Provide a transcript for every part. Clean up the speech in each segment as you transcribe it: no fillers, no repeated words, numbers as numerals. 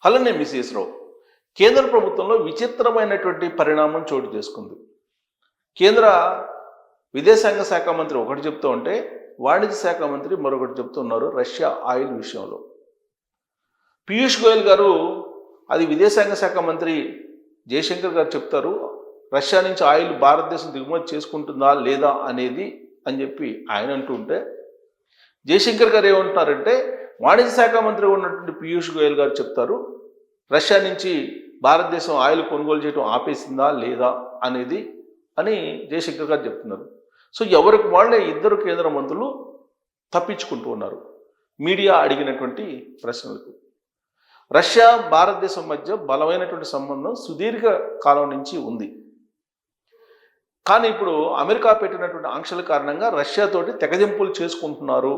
Hello, నేను మిస్ఎస్ రావు. కేంద్ర ప్రభుత్వంలో విచిత్రమైనటువంటి పరిణామం చోటు చేసుకుంది. కేంద్ర విదేశాంగ శాఖ మంత్రి ఒకటి చెప్తూ ఉంటే, వాణిజ్య శాఖ మంత్రి మరొకటి చెప్తున్నారు రష్యా ఆయిల్ విషయంలో. పీయూష్ గోయల్ గారు, అది విదేశాంగ శాఖ మంత్రి జయశంకర్ గారు చెప్తారు, రష్యా నుంచి ఆయిల్ భారతదేశం దిగుమతి చేసుకుంటుందా లేదా అనేది అని చెప్పి ఆయన అంటుంటే, జయశంకర్ గారు ఏమంటున్నారంటే, వాణిజ్య శాఖ మంత్రి ఉన్నటువంటి పీయూష్ గోయల్ గారు చెప్తారు, రష్యా నుంచి భారతదేశం ఆయిల్ కొనుగోలు చేయడం ఆపేసిందా లేదా అనేది అని జయశంకర్ గారు చెప్తున్నారు. సో ఎవరికి వాళ్ళే ఇద్దరు కేంద్ర మంత్రులు తప్పించుకుంటూ ఉన్నారు మీడియా అడిగినటువంటి ప్రశ్నలకు. రష్యా భారతదేశం మధ్య బలమైనటువంటి సంబంధం సుదీర్ఘ కాలం నుంచి ఉంది. కానీ ఇప్పుడు అమెరికా పెట్టినటువంటి ఆంక్షల కారణంగా రష్యాతోటి తెగదింపులు చేసుకుంటున్నారు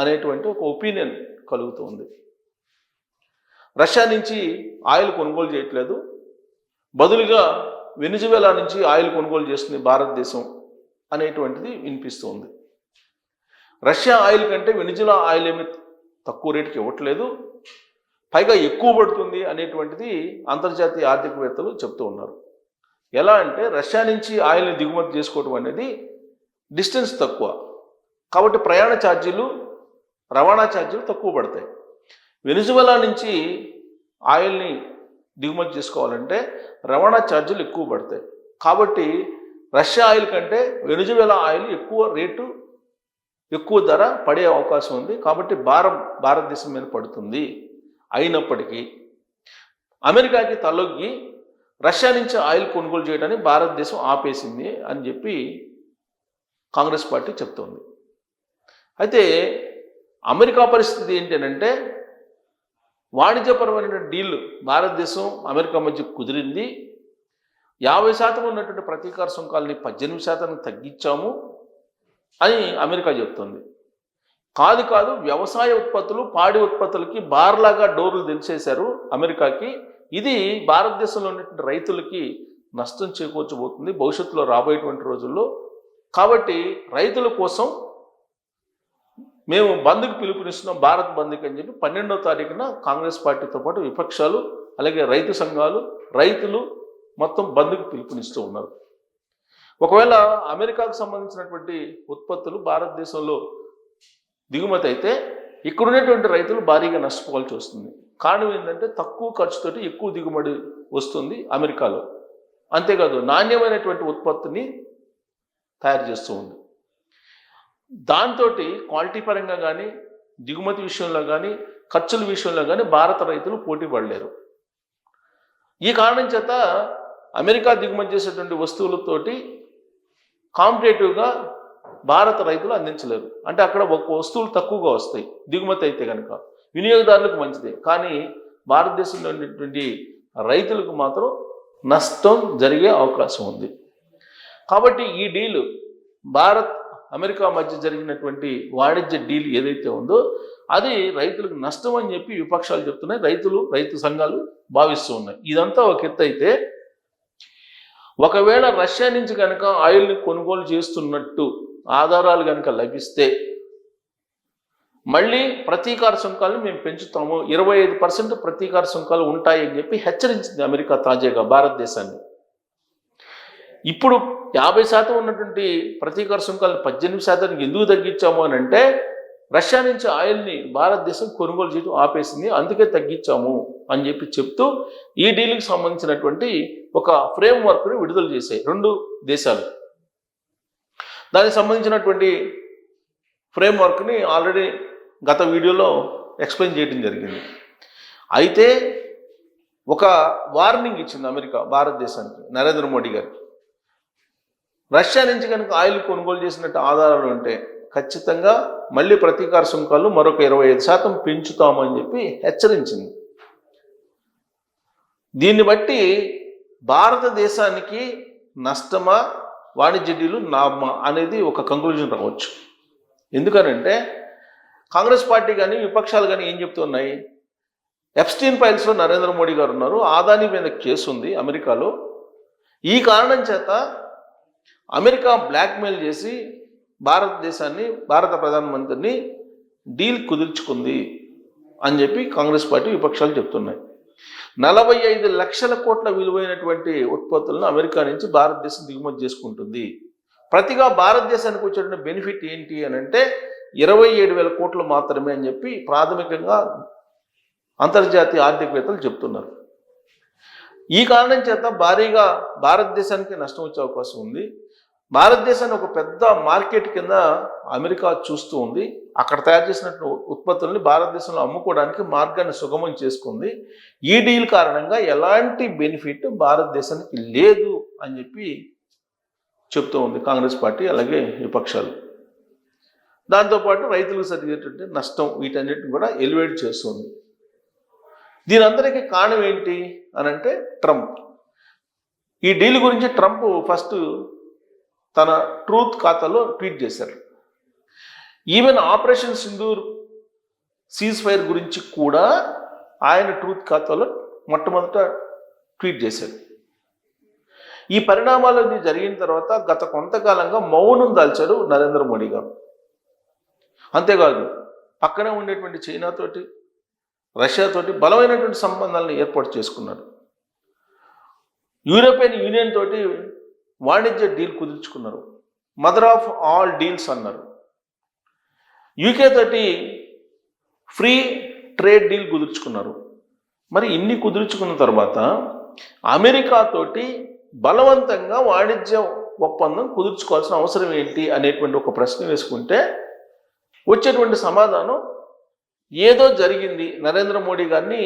అనేటువంటి ఒక ఒపీనియన్ కలుగుతుంది. రష్యా నుంచి ఆయిల్ కొనుగోలు చేయట్లేదు, బదులుగా వెనిజువేలా నుంచి ఆయిల్ కొనుగోలు చేస్తుంది భారతదేశం అనేటువంటిది వినిపిస్తుంది. రష్యా ఆయిల్ కంటే వెనిజులా ఆయిల్ ఏమి తక్కువ రేటుకి ఇవ్వట్లేదు, పైగా ఎక్కువ పడుతుంది అనేటువంటిది అంతర్జాతీయ ఆర్థికవేత్తలు చెప్తూ ఉన్నారు. ఎలా అంటే, రష్యా నుంచి ఆయిల్ని దిగుమతి చేసుకోవడం అనేది డిస్టెన్స్ తక్కువ, కాబట్టి ప్రయాణ ఛార్జీలు, రవాణా ఛార్జీలు తక్కువ పడతాయి. వెనిజువేలా నుంచి ఆయిల్ని దిగుమతి చేసుకోవాలంటే రవాణా ఛార్జీలు ఎక్కువ పడతాయి. కాబట్టి రష్యా ఆయిల్ కంటే వెనిజువేలా ఆయిల్ ఎక్కువ రేటు, ఎక్కువ ధర పడే అవకాశం ఉంది. కాబట్టి భారం భారతదేశం మీద పడుతుంది. అయినప్పటికీ అమెరికాకి తలొగ్గి రష్యా నుంచి ఆయిల్ కొనుగోలు చేయడాన్ని భారతదేశం ఆపేసింది అని చెప్పి కాంగ్రెస్ పార్టీ చెప్తోంది. అయితే అమెరికా పరిస్థితి ఏంటి అంటే, వాణిజ్యపరమైన డీల్ భారతదేశం అమెరికా మధ్య కుదిరింది. 50% ఉన్నటువంటి ప్రతీకార సుంకాలని 18% తగ్గించాము అని అమెరికా చెప్తుంది. కాదు, వ్యవసాయ ఉత్పత్తులు, పాడి ఉత్పత్తులకి బార్లాగా డోర్లు తెలిసేశారు అమెరికాకి. ఇది భారతదేశంలో ఉన్నటువంటి రైతులకి నష్టం చేకూర్చబోతుంది భవిష్యత్తులో రాబోయేటువంటి రోజుల్లో. కాబట్టి రైతుల కోసం మేము బంద్కి పిలుపునిస్తున్నాం, భారత్ బంద్కి అని చెప్పి 12వ తారీఖున కాంగ్రెస్ పార్టీతో పాటు విపక్షాలు, అలాగే రైతు సంఘాలు, రైతులు మొత్తం బంద్కి పిలుపునిస్తూ ఉన్నారు. ఒకవేళ అమెరికాకు సంబంధించినటువంటి ఉత్పత్తులు భారతదేశంలో దిగుమతి అయితే ఇక్కడ ఉన్నటువంటి రైతులు భారీగా నష్టపోవాల్సి వస్తుంది. కారణం ఏంటంటే, తక్కువ ఖర్చుతోటి ఎక్కువ దిగుబడి వస్తుంది అమెరికాలో. అంతేకాదు, నాణ్యమైనటువంటి ఉత్పత్తిని తయారు చేస్తూ ఉంది. దాంతో క్వాలిటీ పరంగా కానీ, దిగుమతి విషయంలో కానీ, ఖర్చుల విషయంలో కానీ భారత రైతులు పోటీ పడలేరు. ఈ కారణం చేత అమెరికా దిగుమతి చేసేటువంటి వస్తువులతోటి కాంపిటేటివ్గా భారత రైతులు అందించలేరు. అంటే అక్కడ ఒక వస్తువులు తక్కువగా వస్తాయి దిగుమతి అయితే కనుక, వినియోగదారులకు మంచిదే. కానీ భారతదేశంలో ఉన్నటువంటి రైతులకు మాత్రం నష్టం జరిగే అవకాశం ఉంది. కాబట్టి ఈ డీలు, భారత్ అమెరికా మధ్య జరిగినటువంటి వాణిజ్య డీల్ ఏదైతే ఉందో అది రైతులకు నష్టం అని చెప్పి విపక్షాలు చెప్తున్నాయి, రైతు సంఘాలు భావిస్తూ ఉన్నాయి. ఇదంతా ఒక ఎత్తు అయితే, ఒకవేళ రష్యా నుంచి కనుక ఆయిల్ని కొనుగోలు చేస్తున్నట్టు ఆధారాలు కనుక లభిస్తే మళ్ళీ ప్రతీకార సుంకాలను మేము పెంచుతాము, 25% ప్రతీకార సుంకాలు ఉంటాయని చెప్పి హెచ్చరించింది అమెరికా తాజాగా భారతదేశాన్ని. ఇప్పుడు 50% ఉన్నటువంటి ప్రతీకార సుంకాలను 18% ఎందుకు తగ్గించాము అని అంటే, రష్యా నుంచి ఆయిల్ని భారతదేశం కొనుగోలు చేయడం ఆపేసింది, అందుకే తగ్గించాము అని చెప్పి చెప్తూ ఈ డీల్కి సంబంధించినటువంటి ఒక ఫ్రేమ్వర్క్ని విడుదల చేశాయి రెండు దేశాలు. దానికి సంబంధించినటువంటి ఫ్రేమ్వర్క్ని ఆల్రెడీ గత వీడియోలో ఎక్స్ప్లెయిన్ చేయడం జరిగింది. అయితే ఒక వార్నింగ్ ఇచ్చింది అమెరికా భారతదేశానికి, నరేంద్ర మోడీ గారు. రష్యా నుంచి కనుక ఆయిల్ కొనుగోలు చేసినట్టు ఆధారాలు ఉంటే ఖచ్చితంగా మళ్ళీ ప్రతీకార సుంకాలు మరొక 25% పెంచుతామని చెప్పి హెచ్చరించింది. దీన్ని బట్టి భారతదేశానికి నష్టమా, వాణిజ్య డీలు లాభమా అనేది ఒక కంక్లూజన్ రావచ్చు. ఎందుకనంటే, కాంగ్రెస్ పార్టీ కానీ విపక్షాలు కానీ ఏం చెప్తున్నాయి, ఎప్స్టీన్ ఫైల్స్లో నరేంద్ర మోడీ గారు ఉన్నారు, ఆదాని మీద కేసు ఉంది అమెరికాలో. ఈ కారణం చేత అమెరికా బ్లాక్మెయిల్ చేసి భారతదేశాన్ని, భారత ప్రధానమంత్రిని డీల్ కుదుర్చుకుంది అని చెప్పి కాంగ్రెస్ పార్టీ విపక్షాలు చెప్తున్నాయి. 45 లక్షల కోట్ల విలువైనటువంటి ఉత్పత్తులను అమెరికా నుంచి భారతదేశం దిగుమతి చేసుకుంటుంది. ప్రతిగా భారతదేశానికి వచ్చేటువంటి బెనిఫిట్ ఏంటి అని అంటే 27,000 కోట్లు మాత్రమే అని చెప్పి ప్రాథమికంగా అంతర్జాతీయ ఆర్థికవేత్తలు చెప్తున్నారు. ఈ కారణం చేత భారీగా భారతదేశానికి నష్టం వచ్చే అవకాశం ఉంది. భారతదేశాన్ని ఒక పెద్ద మార్కెట్ కింద అమెరికా చూస్తూ ఉంది. అక్కడ తయారు చేసినట్టు ఉత్పత్తుల్ని భారతదేశంలో అమ్ముకోవడానికి మార్గాన్ని సుగమం చేసుకుంది. ఈ డీల్ కారణంగా ఎలాంటి బెనిఫిట్ భారతదేశానికి లేదు అని చెప్పి చెప్తూ ఉంది కాంగ్రెస్ పార్టీ, అలాగే విపక్షాలు. దాంతోపాటు రైతులకు జరిగేటువంటి నష్టం వీటన్నిటిని కూడా ఎలివేట్ చేస్తుంది. దీని అందరికీ కారణం ఏంటి అని అంటే ట్రంప్. ఈ డీల్ గురించి ట్రంప్ ఫస్ట్ తన ట్రూత్ ఖాతాలో ట్వీట్ చేశారు. Even operation Sindoor cease fire గురించి కూడా ఆయన ట్రూత్ ఖాతాలో మొట్టమొదట ట్వీట్ చేశారు. ఈ పరిణామాలన్నీ జరిగిన తర్వాత గత కొంతకాలంగా మౌనం దాల్చాడు నరేంద్ర మోడీ గారు. అంతేకాదు పక్కనే ఉండేటువంటి చైనాతోటి, రష్యాతోటి బలమైనటువంటి సంబంధాలను ఏర్పాటు చేసుకున్నాడు. యూరోపియన్ యూనియన్ తోటి వాణిజ్య డీల్ కుదుర్చుకున్నారు. మదర్ ఆఫ్ ఆల్ డీల్స్ అన్నారు. యూకే తోటి ఫ్రీ ట్రేడ్ డీల్ కుదుర్చుకున్నారు. మరి ఇన్ని కుదుర్చుకున్న తర్వాత అమెరికాతోటి బలవంతంగా వాణిజ్య ఒప్పందం కుదుర్చుకోవాల్సిన అవసరం ఏంటి అనేటువంటి ఒక ప్రశ్న వేసుకుంటే వచ్చేటువంటి సమాధానం ఏదో జరిగింది, నరేంద్ర మోడీ గారిని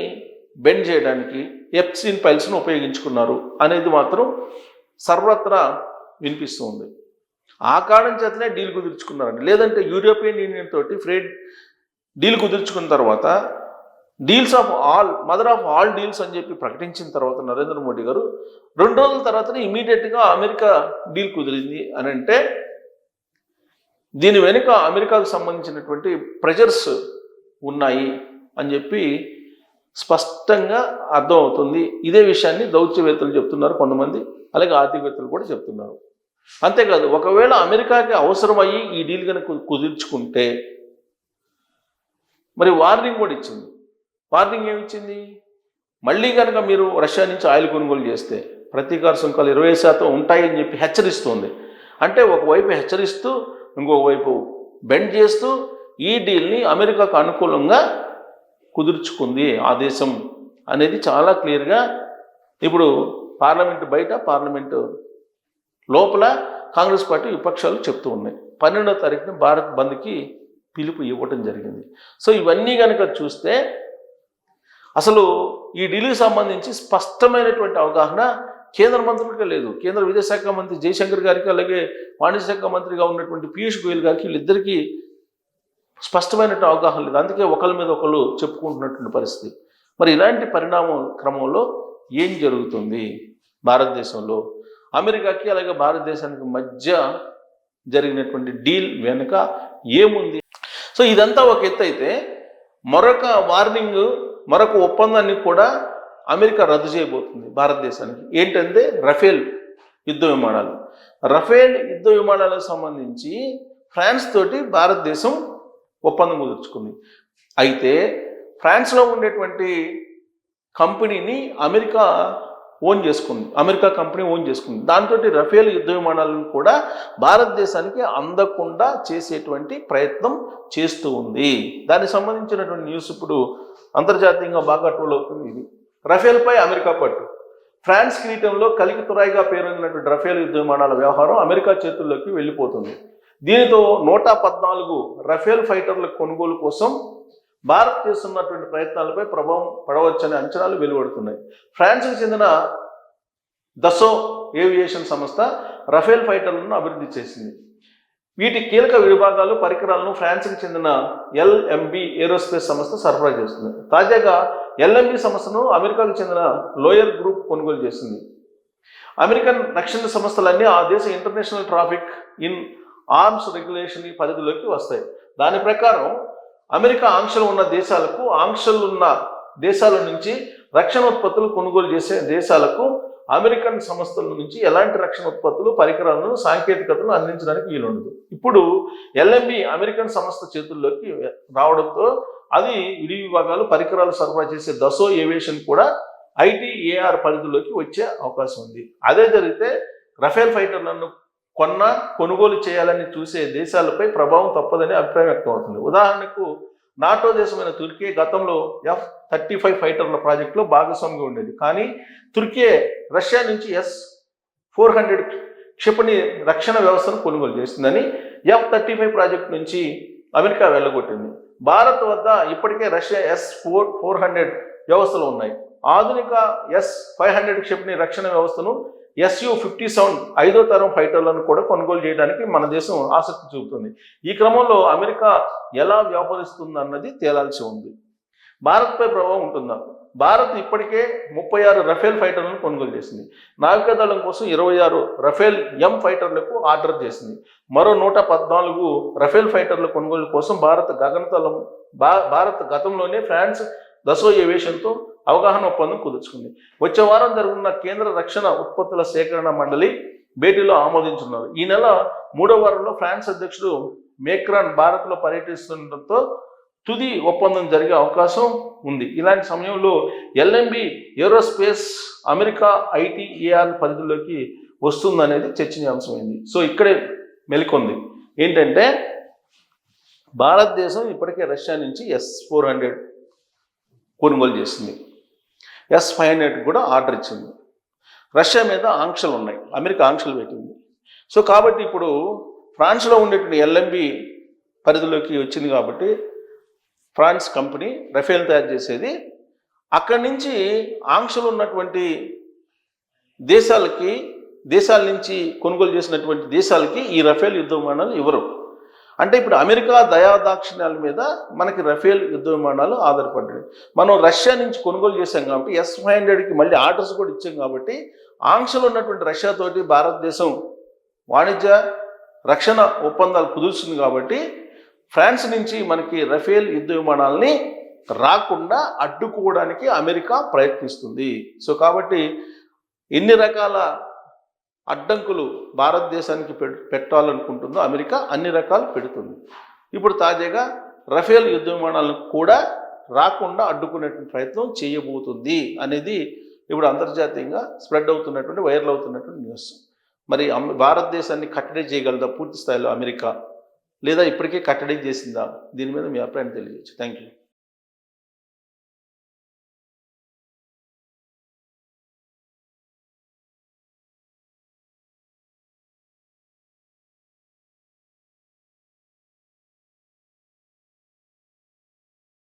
బెండ్ చేయడానికి ఎప్సిన్ ఫైల్స్ను ఉపయోగించుకున్నారు అనేది మాత్రం సర్వత్రా వినిపిస్తుంది. ఆ కారణం చేతనే డీల్ కుదుర్చుకున్నారండి. లేదంటే యూరోపియన్ యూనియన్ తోటి ఫ్రేడ్ డీల్ కుదుర్చుకున్న తర్వాత deals of all, mother of all deals అని చెప్పి ప్రకటించిన తర్వాత నరేంద్ర మోడీ గారు 2 రోజుల తర్వాతనే ఇమీడియట్గా అమెరికా డీల్ కుదిరింది అని అంటే దీని వెనుక అమెరికాకు సంబంధించినటువంటి ప్రెజర్స్ ఉన్నాయి అని చెప్పి స్పష్టంగా అర్థమవుతుంది. ఇదే విషయాన్ని దౌత్యవేత్తలు చెప్తున్నారు కొంతమంది, అలాగే ఆర్థికవేత్తలు కూడా చెప్తున్నారు. అంతేకాదు ఒకవేళ అమెరికాకి అవసరమయ్యి ఈ డీల్ కనుక కుదుర్చుకుంటే మరి వార్నింగ్ కూడా ఇచ్చింది. వార్నింగ్ ఏమిచ్చింది? మళ్ళీ కనుక మీరు రష్యా నుంచి ఆయిల్ కొనుగోలు చేస్తే ప్రతీకార సుంకాలు 20% ఉంటాయని చెప్పి హెచ్చరిస్తుంది. అంటే ఒకవైపు హెచ్చరిస్తూ ఇంకొక వైపు బెండ్ చేస్తూ ఈ డీల్ని అమెరికాకు అనుకూలంగా కుదుర్చుకుంది ఆ దేశం అనేది చాలా క్లియర్గా ఇప్పుడు పార్లమెంటు బయట, పార్లమెంటు లోపల కాంగ్రెస్ పార్టీ విపక్షాలు చెప్తూ ఉన్నాయి. 12వ తారీఖున భారత్ బంద్కి పిలుపు ఇవ్వటం జరిగింది. సో ఇవన్నీ కనుక చూస్తే అసలు ఈ డీల్కి సంబంధించి స్పష్టమైనటువంటి అవగాహన కేంద్ర మంత్రులకే లేదు. కేంద్ర విదేశాంగ మంత్రి జయశంకర్ గారికి, అలాగే వాణిజ్య శాఖ మంత్రిగా ఉన్నటువంటి పీయూష్ గోయల్ గారికి వీళ్ళిద్దరికీ స్పష్టమైనటువంటి అవగాహన లేదు. అందుకే ఒకరి మీద ఒకరు చెప్పుకుంటున్నటువంటి పరిస్థితి. మరి ఇలాంటి పరిణామం క్రమంలో ఏం జరుగుతుంది భారతదేశంలో? అమెరికాకి అలాగే భారతదేశానికి మధ్య జరిగినటువంటి డీల్ వెనుక ఏముంది? సో ఇదంతా ఒక ఎత్తు అయితే మరొక వార్నింగ్, మరొక ఒప్పందాన్ని కూడా అమెరికా రద్దు చేయబోతుంది భారతదేశానికి. ఏంటంటే రఫేల్ యుద్ధ విమానాలు. రఫేల్ యుద్ధ విమానాలకు సంబంధించి ఫ్రాన్స్ తోటి భారతదేశం ఒప్పందం కుదుర్చుకుంది. అయితే ఫ్రాన్స్లో ఉండేటువంటి కంపెనీని అమెరికా ఓన్ చేసుకుంది, అమెరికా కంపెనీ ఓన్ చేసుకుంది. దాంతో రఫేల్ యుద్ధ విమానాలను కూడా భారతదేశానికి అందకుండా చేసేటువంటి ప్రయత్నం చేస్తూ ఉంది. దానికి సంబంధించినటువంటి న్యూస్ ఇప్పుడు అంతర్జాతీయంగా బాగా ట్రోల్ అవుతుంది. ఇది రఫేల్పై అమెరికా పట్టు. ఫ్రాన్స్ కిరీటంలో కలికితురాయిగా పేరొందినటువంటి రఫేల్ యుద్ధ విమానాల వ్యవహారం అమెరికా చేతుల్లోకి వెళ్ళిపోతుంది. దీనితో 114 రఫేల్ ఫైటర్ల కొనుగోలు కోసం భారత్ చేస్తున్నటువంటి ప్రయత్నాలపై ప్రభావం పడవచ్చనే అంచనాలు వెలువడుతున్నాయి. ఫ్రాన్స్కి చెందిన దసో ఏవియేషన్ సంస్థ రఫేల్ ఫైటర్లను అభివృద్ధి చేసింది. వీటి కీలక విభాగాలు, పరికరాలను ఫ్రాన్స్కి చెందిన ఎల్ఎంబి ఏరోస్పేస్ సంస్థ సరఫరా చేస్తుంది. తాజాగా ఎల్ఎంబి సంస్థను అమెరికాకు చెందిన లోయర్ గ్రూప్ కొనుగోలు చేసింది. అమెరికన్ రక్షణ సంస్థలన్నీ ఆ దేశ international traffic in arms regulation పరిధిలోకి వస్తాయి. దాని ప్రకారం అమెరికా ఆంక్షలు ఉన్న దేశాలకు, ఆంక్షలు ఉన్న దేశాల నుంచి రక్షణ ఉత్పత్తులు కొనుగోలు చేసే దేశాలకు అమెరికన్ సంస్థల నుంచి ఎలాంటి రక్షణ ఉత్పత్తులు, పరికరాలను, సాంకేతికతను అందించడానికి వీలుండదు. ఇప్పుడు ఎల్ఎంబి అమెరికన్ సంస్థ చేతుల్లోకి రావడంతో అది విడి విభాగాలు, పరికరాలు సరఫరా చేసే దసో ఏవియేషన్ కూడా ఐటీఏఆర్ పరిధిలోకి వచ్చే అవకాశం ఉంది. అదే జరిగితే రఫేల్ ఫైటర్లను కొనుగోలు చేయాలని చూసే దేశాలపై ప్రభావం తప్పదని అభిప్రాయం వ్యక్తం అవుతుంది. ఉదాహరణకు నాటో దేశమైన తుర్కీ గతంలో F-35 ఫైటర్ల ప్రాజెక్టులో భాగస్వామిగా ఉండేది. కానీ తుర్కీ రష్యా నుంచి S-400 క్షిపణి రక్షణ వ్యవస్థను కొనుగోలు చేస్తుందని F-35 ప్రాజెక్టు నుంచి అమెరికా వెళ్ళగొట్టింది. భారత్ వద్ద ఇప్పటికే రష్యా S-400 వ్యవస్థలు ఉన్నాయి. ఆధునిక S-500 క్షిపణి రక్షణ వ్యవస్థను Su-57 5వ తరం ఫైటర్లను కూడా కొనుగోలు చేయడానికి మన దేశం ఆసక్తి చూపుతుంది. ఈ క్రమంలో అమెరికా ఎలా వ్యవహరిస్తుందన్నది తేలాల్సి ఉంది. భారత్పై ప్రభావం ఉంటుందా? భారత్ ఇప్పటికే 36 రఫేల్ ఫైటర్లను కొనుగోలు చేసింది. నావికాదళం కోసం 26 రఫేల్ M ఫైటర్లకు ఆర్డర్ చేసింది. మరో 114 రఫేల్ ఫైటర్ల కొనుగోలు కోసం భారత్ గతంలోనే ఫ్రాన్స్ దసో ఏవియేషన్తో అవగాహన ఒప్పందం కుదుర్చుకుంది. వచ్చే వారం జరుగుతున్న కేంద్ర రక్షణ ఉత్పత్తుల సేకరణ మండలి భేటీలో ఆమోదించున్నారు. ఈ నెల 3వ వారంలో ఫ్రాన్స్ అధ్యక్షుడు మేక్రాన్ భారత్లో పర్యటిస్తుండటంతో తుది ఒప్పందం జరిగే అవకాశం ఉంది. ఇలాంటి సమయంలో LMB ఏరోస్పేస్ అమెరికా ఐటీఏఆర్ పరిధిలోకి వస్తుందనేది చర్చనీయాంశమైంది. సో ఇక్కడే మెలికొంది ఏంటంటే భారతదేశం ఇప్పటికే రష్యా నుంచి S-400 కొనుగోలు చేసింది. S-500 కూడా ఆర్డర్ ఇచ్చింది. రష్యా మీద ఆంక్షలు ఉన్నాయి, అమెరికా ఆంక్షలు పెట్టింది. సో కాబట్టి ఇప్పుడు ఫ్రాన్స్లో ఉండేటువంటి LMB పరిధిలోకి వచ్చింది కాబట్టి ఫ్రాన్స్ కంపెనీ రఫేల్ తయారు చేసేది. అక్కడి నుంచి ఆంక్షలు ఉన్నటువంటి దేశాల నుంచి కొనుగోలు చేసినటువంటి దేశాలకి ఈ రఫేల్ యుద్ధ విమానాలు ఇవ్వరు. అంటే ఇప్పుడు అమెరికా దయాదాక్షిణ్యాల మీద మనకి రఫేల్ యుద్ధ విమానాలు ఆధారపడ్డాయి. మనం రష్యా నుంచి కొనుగోలు చేశాం కాబట్టి S-500కి మళ్ళీ ఆర్డర్స్ కూడా ఇచ్చాం కాబట్టి ఆంక్షలు ఉన్నటువంటి రష్యాతోటి భారతదేశం వాణిజ్య రక్షణ ఒప్పందాలు కుదుర్చుంది కాబట్టి ఫ్రాన్స్ నుంచి మనకి రఫేల్ యుద్ధ విమానాలని రాకుండా అడ్డుకోవడానికి అమెరికా ప్రయత్నిస్తుంది. సో కాబట్టి ఎన్ని రకాల అడ్డంకులు భారతదేశానికి పెట్టాలనుకుంటుందో అమెరికా అన్ని రకాలు పెడుతుంది. ఇప్పుడు తాజాగా రఫేల్ యుద్ధ విమానాలను కూడా రాకుండా అడ్డుకునేటువంటి ప్రయత్నం చేయబోతుంది అనేది ఇప్పుడు అంతర్జాతీయంగా స్ప్రెడ్ అవుతున్నటువంటి వైరల్ అవుతున్నటువంటి న్యూస్. మరి భారతదేశాన్ని కట్టడి చేయగలదా పూర్తి స్థాయిలో అమెరికా, లేదా ఇప్పటికే కట్టడి చేసిందా? దీని మీద మీ అభిప్రాయం తెలియజేయచ్చు. Thank you.